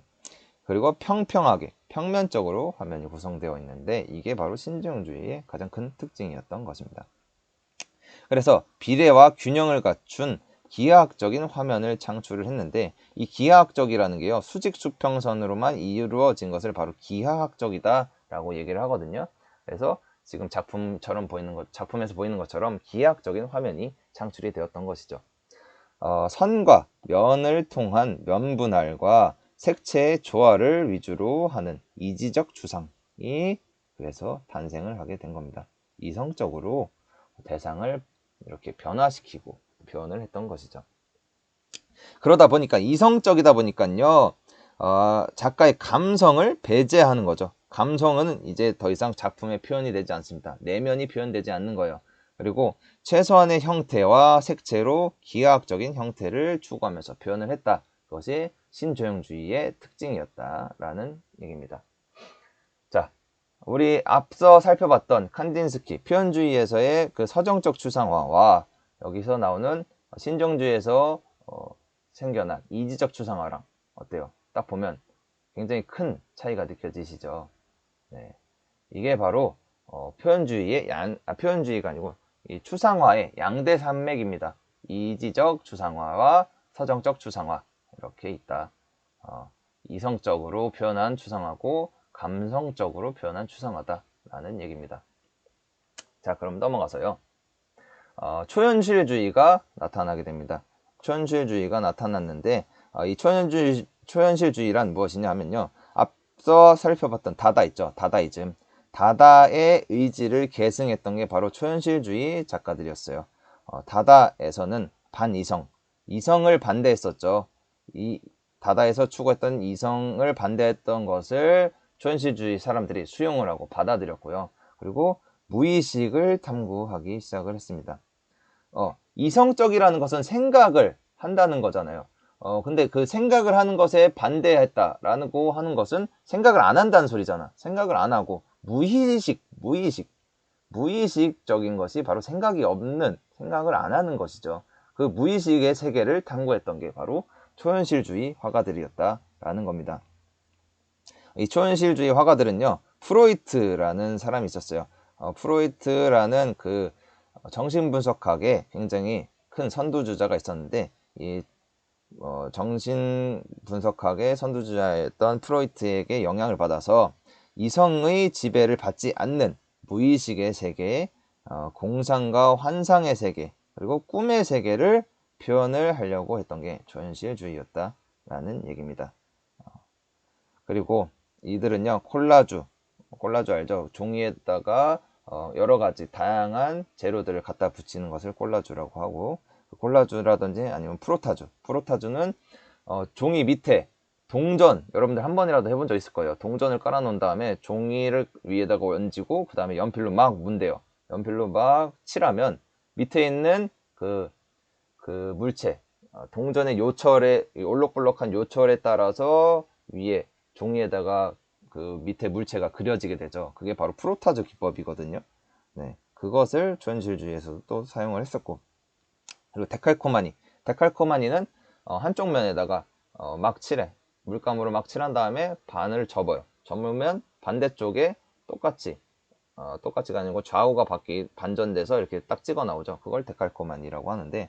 그리고 평평하게, 평면적으로 화면이 구성되어 있는데 이게 바로 신조형주의의 가장 큰 특징이었던 것입니다. 그래서 비례와 균형을 갖춘 기하학적인 화면을 창출을 했는데 이 기하학적이라는 게요 수직 수평선으로만 이루어진 것을 바로 기하학적이다 라고 얘기를 하거든요. 그래서 지금 작품에서 보이는 것처럼 기하학적인 화면이 창출이 되었던 것이죠. 선과 면을 통한 면분할과 색채의 조화를 위주로 하는 이지적 추상이 그래서 탄생을 하게 된 겁니다. 이성적으로 대상을 이렇게 변화시키고 표현을 했던 것이죠. 그러다 보니까 이성적이다 보니까요 작가의 감성을 배제하는 거죠. 감성은 이제 더 이상 작품에 표현이 되지 않습니다. 내면이 표현되지 않는 거예요. 그리고 최소한의 형태와 색채로 기하학적인 형태를 추구하면서 표현을 했다. 그것이 신조형주의의 특징이었다라는 얘기입니다. 자, 우리 앞서 살펴봤던 칸딘스키 표현주의에서의 그 서정적 추상화와 여기서 나오는 신정주의에서 생겨난 이지적 추상화랑 어때요? 딱 보면 굉장히 큰 차이가 느껴지시죠? 네. 이게 바로 표현주의의 표현주의가 아니고 이 추상화의 양대 산맥입니다. 이지적 추상화와 서정적 추상화 이렇게 있다. 이성적으로 표현한 추상화고 감성적으로 표현한 추상화다라는 얘기입니다. 자, 그럼 넘어가서요. 초현실주의가 나타나게 됩니다. 초현실주의가 나타났는데 이 초현실주의란 무엇이냐 하면요. 앞서 살펴봤던 다다 있죠. 다다이즘. 다다의 의지를 계승했던 게 바로 초현실주의 작가들이었어요. 다다에서는 반이성, 이성을 반대했었죠. 이 다다에서 추구했던 이성을 반대했던 것을 초현실주의 사람들이 수용을 하고 받아들였고요. 그리고 무의식을 탐구하기 시작을 했습니다. 이성적이라는 것은 생각을 한다는 거잖아요. 근데 그 생각을 하는 것에 반대했다라고 하는 것은 생각을 안 한다는 소리잖아. 생각을 안 하고 무의식적인 것이 바로 생각이 없는, 생각을 안 하는 것이죠. 그 무의식의 세계를 탐구했던 게 바로 초현실주의 화가들이었다라는 겁니다. 이 초현실주의 화가들은요, 프로이트라는 사람이 있었어요. 프로이트라는 그 정신분석학에 굉장히 큰 선두주자가 있었는데, 이 정신분석학의 선두주자였던 프로이트에게 영향을 받아서 이성의 지배를 받지 않는 무의식의 세계, 공상과 환상의 세계, 그리고 꿈의 세계를 표현을 하려고 했던 게 초현실주의였다라는 얘기입니다. 그리고 이들은요, 콜라주 알죠? 종이에다가 여러 가지 다양한 재료들을 갖다 붙이는 것을 콜라주라고 하고, 콜라주라든지 아니면 프로타주는 종이 밑에 동전, 여러분들 한 번이라도 해본 적 있을 거예요. 동전을 깔아 놓은 다음에 종이를 위에다가 얹고 그 다음에 연필로 막 문대요. 연필로 막 칠하면 밑에 있는 그 물체, 동전의 요철에, 올록볼록한 요철에 따라서 위에 종이에다가 그 밑에 물체가 그려지게 되죠. 그게 바로 프로타주 기법이거든요. 네, 그것을 초현실주의에서도 또 사용을 했었고, 그리고 데칼코마니는 한쪽 면에다가 막 칠해. 물감으로 막 칠한 다음에 반을 접어요. 접으면 반대쪽에 똑같이가 아니고 좌우가 반전돼서 이렇게 딱 찍어 나오죠. 그걸 데칼코마니라고 하는데,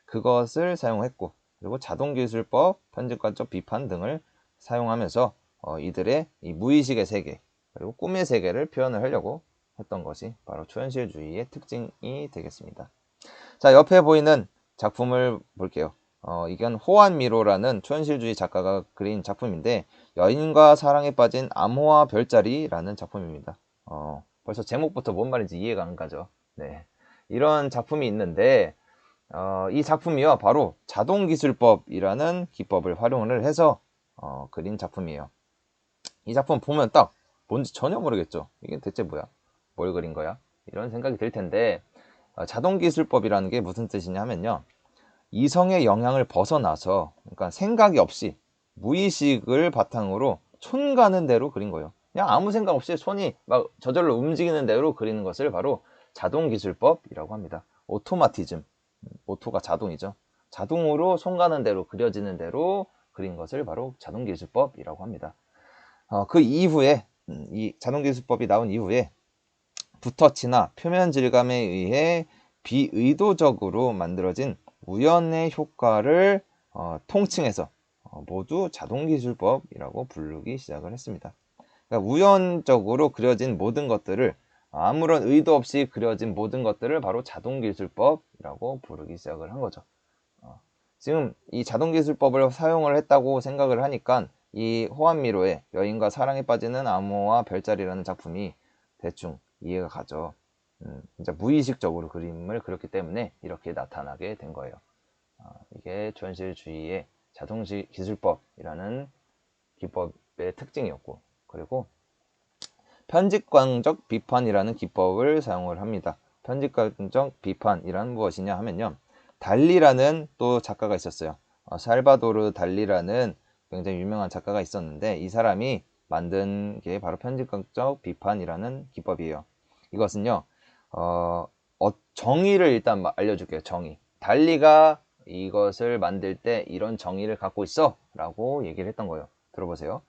그것을 사용했고, 그리고 자동기술법, 편집관적 비판 등을 사용하면서 이들의 이 무의식의 세계, 그리고 꿈의 세계를 표현을 하려고 했던 것이 바로 초현실주의의 특징이 되겠습니다. 자, 옆에 보이는 작품을 볼게요. 이건 호안 미로라는 초현실주의 작가가 그린 작품인데, 여인과 사랑에 빠진 암호화 별자리라는 작품입니다. 벌써 제목부터 뭔 말인지 이해가 안 가죠. 네, 이런 작품이 있는데, 이 작품이요, 바로 자동기술법이라는 기법을 활용을 해서 그린 작품이에요. 이 작품 보면 딱 뭔지 전혀 모르겠죠. 이게 대체 뭐야? 뭘 그린 거야? 이런 생각이 들 텐데, 자동기술법이라는 게 무슨 뜻이냐면요, 이성의 영향을 벗어나서, 그러니까 생각이 없이 무의식을 바탕으로 손 가는 대로 그린 거예요. 그냥 아무 생각 없이 손이 막 저절로 움직이는 대로 그리는 것을 바로 자동기술법이라고 합니다. 오토마티즘, 오토가 자동이죠. 자동으로 손 가는 대로 그려지는 대로 그린 것을 바로 자동기술법이라고 합니다. 그 이후에 이 자동기술법이 나온 이후에 붓터치나 표면 질감에 의해 비의도적으로 만들어진 우연의 효과를 통칭해서 모두 자동기술법이라고 부르기 시작을 했습니다. 그러니까 우연적으로 그려진 모든 것들을, 아무런 의도 없이 그려진 모든 것들을 바로 자동기술법이라고 부르기 시작을 한 거죠. 지금 이 자동기술법을 사용을 했다고 생각을 하니까 이 호안미로의 여인과 사랑에 빠지는 암호와 별자리라는 작품이 대충 이해가 가죠. 진짜 무의식적으로 그림을 그렸기 때문에 이렇게 나타나게 된 거예요. 이게 초현실주의의 자동기술법이라는 기법의 특징이었고, 그리고 편집광적 비판이라는 기법을 사용을 합니다. 편집감적 비판이란 무엇이냐 하면요. 달리라는 또 작가가 있었어요. 살바도르 달리라는 굉장히 유명한 작가가 있었는데 이 사람이 만든 게 바로 편집감적 비판이라는 기법이에요. 이것은요. 정의를 일단 알려줄게요. 정의. 달리가 이것을 만들 때 이런 정의를 갖고 있어 라고 얘기를 했던 거예요. 들어보세요.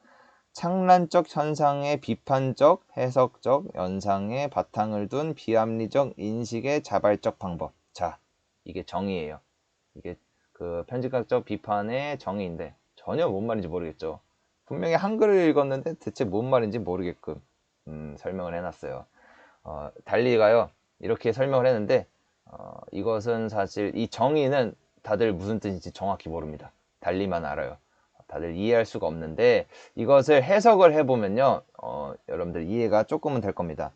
창란적 현상의 비판적, 해석적, 연상의 바탕을 둔 비합리적 인식의 자발적 방법. 자, 이게 정의예요. 이게 그 편집학적 비판의 정의인데 전혀 뭔 말인지 모르겠죠. 분명히 한글을 읽었는데 대체 뭔 말인지 모르게끔 설명을 해놨어요. 달리가요 이렇게 설명을 했는데 이것은 사실 이 정의는 다들 무슨 뜻인지 정확히 모릅니다. 달리만 알아요. 다들 이해할 수가 없는데 이것을 해석을 해보면요 여러분들 이해가 조금은 될 겁니다.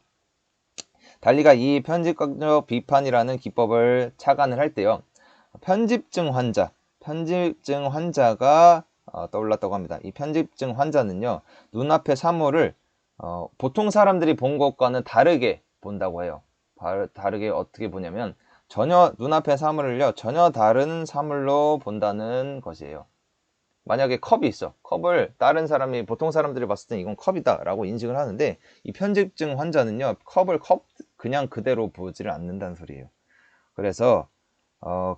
달리가 이 편집적 비판이라는 기법을 착안을 할 때요 편집증 환자가 떠올랐다고 합니다. 이 편집증 환자는요 눈앞의 사물을 보통 사람들이 본 것과는 다르게 본다고 해요. 다르게 어떻게 보냐면 전혀 눈앞의 사물을요 전혀 다른 사물로 본다는 것이에요. 만약에 컵이 있어. 컵을 다른 사람이 보통 사람들이 봤을 때 이건 컵이다 라고 인식을 하는데 이 편집증 환자는요 컵을 그냥 그대로 보지를 않는다는 소리예요. 그래서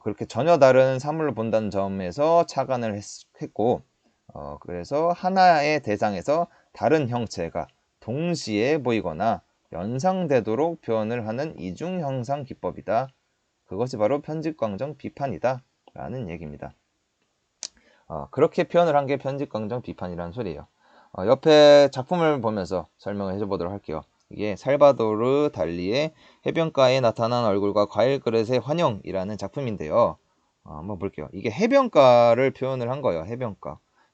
그렇게 전혀 다른 사물로 본다는 점에서 착안을 했고 그래서 하나의 대상에서 다른 형체가 동시에 보이거나 연상되도록 표현을 하는 이중형상 기법이다. 그것이 바로 편집광정 비판이다 라는 얘기입니다. 그렇게 표현을 한 게 편집광정 비판이라는 소리예요. 옆에 작품을 보면서 설명을 해보도록 할게요. 이게 살바도르 달리의 해변가에 나타난 얼굴과 과일 그릇의 환영이라는 작품인데요. 한번 볼게요. 이게 해변가를 표현을 한 거예요.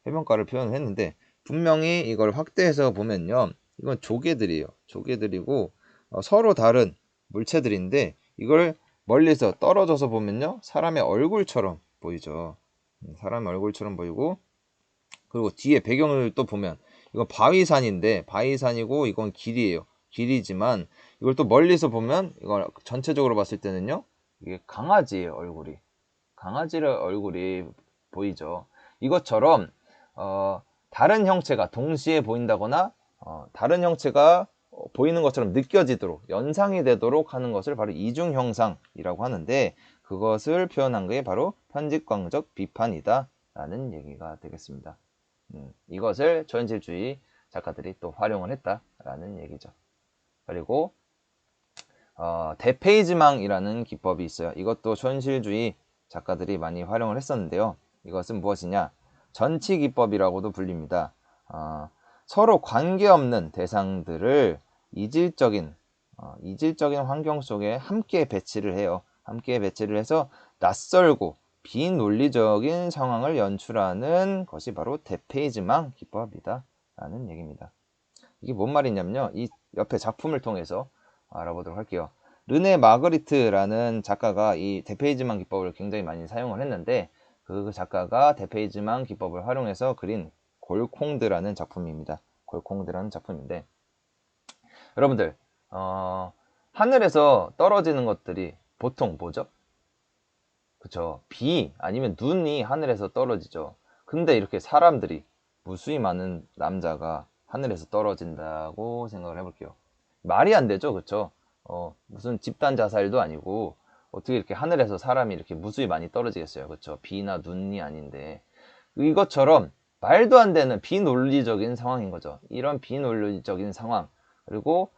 해변가를 표현을 했는데 분명히 이걸 확대해서 보면요. 이건 조개들이에요. 조개들이고 서로 다른 물체들인데 이걸 멀리서 떨어져서 보면요. 사람의 얼굴처럼 보이죠. 사람의 얼굴처럼 보이고 그리고 뒤에 배경을 또 보면 이건 바위산인데 바위산이고 이건 길이에요. 길이지만 이걸 또 멀리서 보면 이걸 전체적으로 봤을 때는요. 이게 강아지의 얼굴이 강아지의 얼굴이 보이죠. 이것처럼 다른 형체가 동시에 보인다거나 다른 형체가 보이는 것처럼 느껴지도록 연상이 되도록 하는 것을 바로 이중형상이라고 하는데 그것을 표현한 게 바로 편집광적 비판이다 라는 얘기가 되겠습니다. 이것을 초현실주의 작가들이 또 활용을 했다라는 얘기죠. 그리고 대페이지망이라는 기법이 있어요. 이것도 초현실주의 작가들이 많이 활용을 했었는데요. 이것은 무엇이냐? 전치 기법이라고도 불립니다. 서로 관계없는 대상들을 이질적인 환경 속에 함께 배치를 해요. 함께 배치를 해서 낯설고 비논리적인 상황을 연출하는 것이 바로 대페이지망 기법이다 라는 얘기입니다. 이게 뭔 말이냐면요. 이 옆에 작품을 통해서 알아보도록 할게요. 르네 마그리트라는 작가가 이 대페이지망 기법을 굉장히 많이 사용을 했는데 그 작가가 대페이지망 기법을 활용해서 그린 골콩드라는 작품입니다. 골콩드라는 작품인데 여러분들 하늘에서 떨어지는 것들이 보통 뭐죠? 그쵸. 비 아니면 눈이 하늘에서 떨어지죠. 근데 이렇게 사람들이 무수히 많은 남자가 하늘에서 떨어진다고 생각을 해볼게요. 말이 안 되죠. 그쵸. 무슨 집단 자살도 아니고 어떻게 이렇게 하늘에서 사람이 이렇게 무수히 많이 떨어지겠어요. 그쵸. 비나 눈이 아닌데 이것처럼 말도 안 되는 비논리적인 상황인 거죠. 이런 비논리적인 상황 그리고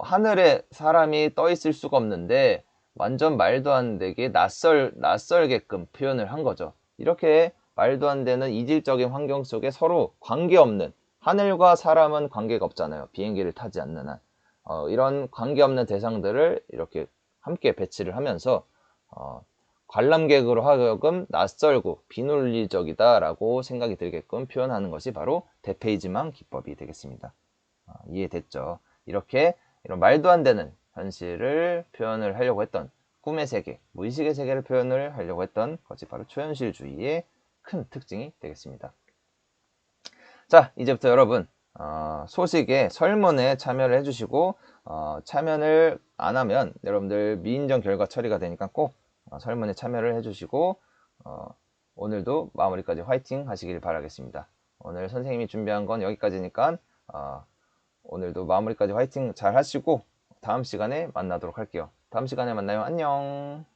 하늘에 사람이 떠 있을 수가 없는데 완전 말도 안 되게 낯설게끔 표현을 한 거죠. 이렇게 말도 안 되는 이질적인 환경 속에 서로 관계없는 하늘과 사람은 관계가 없잖아요. 비행기를 타지 않는 한. 이런 관계없는 대상들을 이렇게 함께 배치를 하면서 관람객으로 하여금 낯설고 비논리적이다라고 생각이 들게끔 표현하는 것이 바로 대페이지망 기법이 되겠습니다. 이해됐죠? 이렇게 이런 말도 안 되는 현실을 표현을 하려고 했던 꿈의 세계, 무의식의 세계를 표현을 하려고 했던 것이 바로 초현실주의의 큰 특징이 되겠습니다. 자, 이제부터 여러분 소식에 설문에 참여를 해주시고 참여를 안 하면 여러분들 미인정 결과 처리가 되니까 꼭 설문에 참여를 해주시고 오늘도 마무리까지 화이팅 하시길 바라겠습니다. 오늘 선생님이 준비한 건 여기까지니까 오늘도 마무리까지 화이팅 잘 하시고 다음 시간에 만나도록 할게요. 다음 시간에 만나요. 안녕.